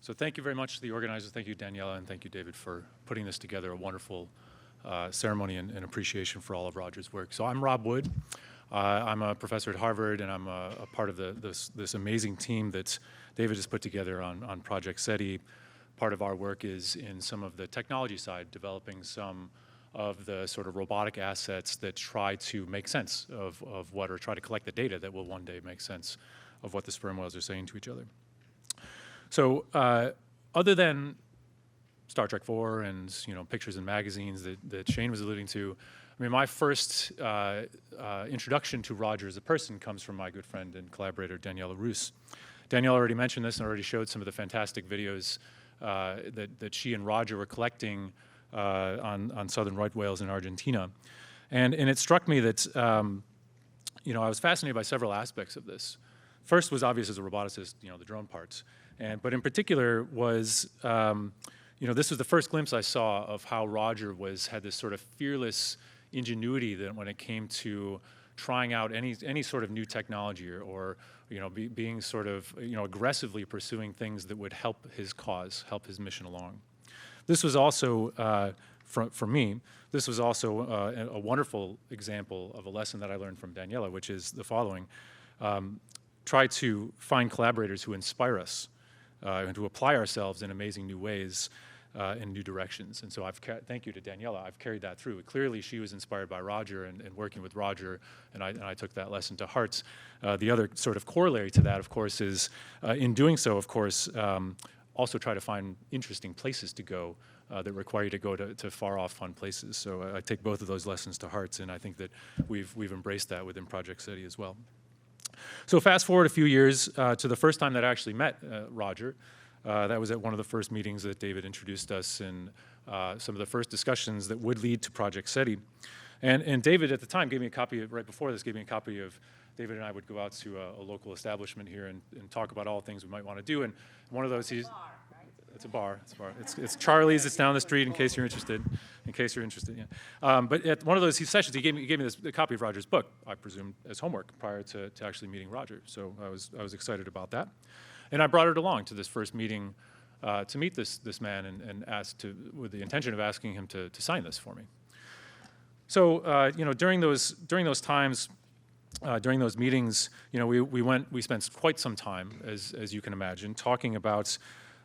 So thank you very much to the organizers. Thank you, Daniela, and thank you, David, for putting this together, a wonderful ceremony and appreciation for all of Roger's work. So I'm Rob Wood. I'm a professor at Harvard, and I'm a part of this amazing team that David has put together on Project CETI. Part of our work is in some of the technology side, developing some of the sort of robotic assets that try to make sense of what, or try to collect the data that will one day make sense of what the sperm whales are saying to each other. So other than Star Trek IV and pictures in magazines that Shane was alluding to, I mean, my first introduction to Roger as a person comes from my good friend and collaborator, Daniela Roos. Daniela already mentioned this and already showed some of the fantastic videos that she and Roger were collecting on southern right whales in Argentina. And it struck me that, I was fascinated by several aspects of this. First was obvious as a roboticist, the drone parts. But in particular was, this was the first glimpse I saw of how Roger had this sort of fearless ingenuity that when it came to trying out any sort of new technology or being sort of aggressively pursuing things that would help his cause, help his mission along. This was also, for me, this was also a wonderful example of a lesson that I learned from Daniela, which is the following. Try to find collaborators who inspire us and to apply ourselves in amazing new ways in new directions. And so thank you to Daniela. I've carried that through. Clearly, she was inspired by Roger and working with Roger, and I took that lesson to heart. The other sort of corollary to that, of course, is in doing so, of course, also try to find interesting places to go that require you to go to far-off, fun places. So I take both of those lessons to heart, and I think that we've embraced that within Project CETI as well. So fast forward a few years to the first time that I actually met Roger. That was at one of the first meetings that David introduced us in some of the first discussions that would lead to Project CETI. And David at the time gave me a copy right before this, gave me a copy of, David and I would go out to a local establishment here and talk about all things we might want to do. And one of those, it's a bar. It's Charlie's. It's down the street. In case you're interested. Yeah. But at one of those sessions, he gave me a copy of Roger's book. I presumed as homework prior to actually meeting Roger. So I was excited about that, and I brought it along to this first meeting to meet this man and asked with the intention of asking him to sign this for me. So during those times. During those meetings, we spent quite some time, as you can imagine, talking about,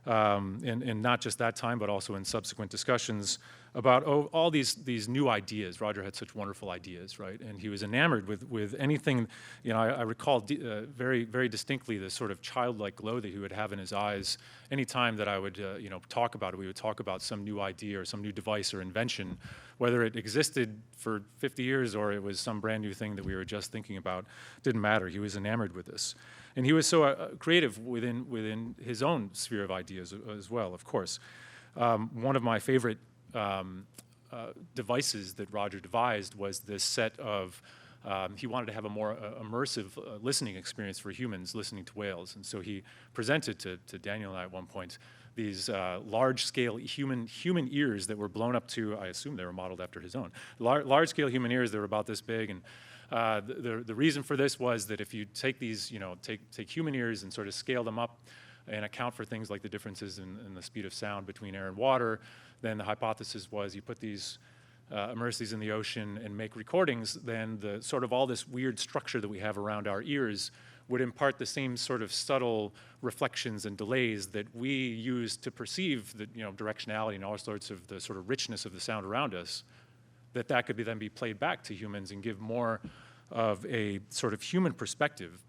and not just that time, but also in subsequent discussions about all these new ideas. Roger had such wonderful ideas, right? And he was enamored with anything. I recall very, very distinctly the sort of childlike glow that he would have in his eyes any time that I would, talk about it. We would talk about some new idea or some new device or invention, whether it existed for 50 years or it was some brand new thing that we were just thinking about. Didn't matter. He was enamored with this. And he was so creative within his own sphere of ideas as well, of course. One of my favorite devices that Roger devised was this set of, he wanted to have a more immersive listening experience for humans listening to whales. And so he presented to Daniel and I at one point these large-scale human ears that were blown up to, I assume they were modeled after his own, large-scale human ears that were about this big. And the reason for this was that if you take these, take human ears and sort of scale them up and account for things like the differences in the speed of sound between air and water, then the hypothesis was you put these, immerse these in the ocean and make recordings, then the sort of all this weird structure that we have around our ears would impart the same sort of subtle reflections and delays that we use to perceive the directionality and all sorts of the sort of richness of the sound around us, that could then be played back to humans and give more of a sort of human perspective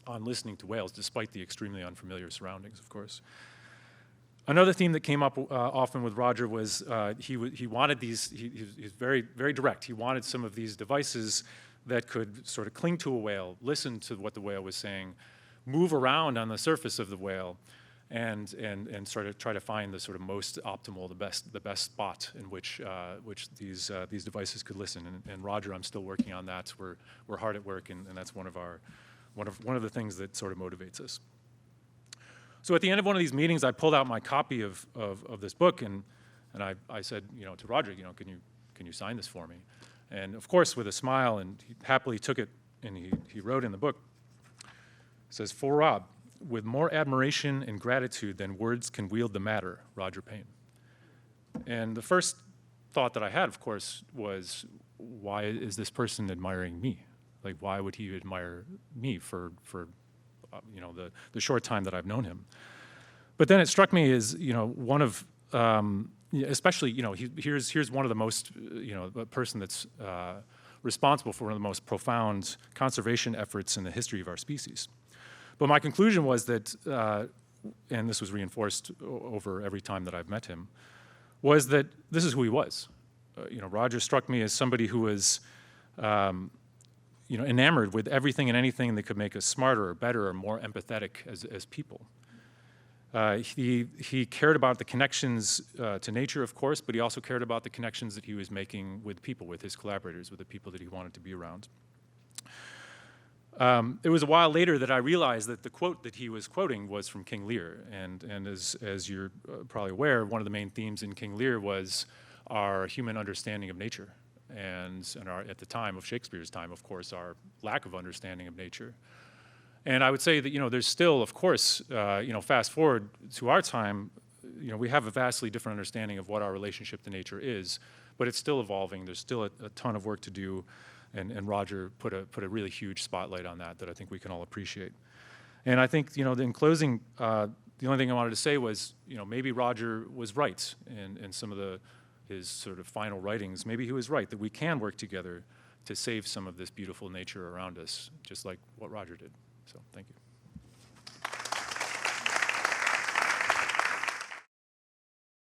on listening to whales, despite the extremely unfamiliar surroundings, of course. Another theme that came up often with Roger was he wanted these, he's very, very direct. He wanted some of these devices that could sort of cling to a whale, listen to what the whale was saying, move around on the surface of the whale, and sort of try to find the sort of most optimal, the best spot in which these devices could listen. And Roger, I'm still working on that. We're hard at work, and that's one of the things that sort of motivates us. So at the end of one of these meetings, I pulled out my copy of this book, and I said, to Roger, can you sign this for me? And of course, with a smile, and he happily took it, and he wrote in the book, it says, "For Rob, with more admiration and gratitude than words can wield the matter, Roger Payne. And the first thought that I had, of course, was, why is this person admiring me? Like, why would he admire me for you know, the short time that I've known him? But then it struck me as, you know, one of, especially, you know, here's one of the most, you know, a person that's responsible for one of the most profound conservation efforts in the history of our species. But my conclusion was that, and this was reinforced over every time that I've met him, was that this is who he was. You know, Roger struck me as somebody who was, you know, enamored with everything and anything that could make us smarter or better or more empathetic as people. He cared about the connections to nature, of course, but he also cared about the connections that he was making with people, with his collaborators, with the people that he wanted to be around. It was a while later that I realized that the quote that he was quoting was from King Lear, and as you're probably aware, one of the main themes in King Lear was our human understanding of nature, and our, at the time of Shakespeare's time, of course, our lack of understanding of nature. And I would say that, you know, there's still, of course, you know, fast forward to our time, you know, we have a vastly different understanding of what our relationship to nature is, but it's still evolving. There's still a ton of work to do, and Roger put a really huge spotlight on that I think we can all appreciate. And I think, you know, in closing, the only thing I wanted to say was, you know, maybe Roger was right in some of his sort of final writings. Maybe he was right that we can work together to save some of this beautiful nature around us, just like what Roger did. So thank you.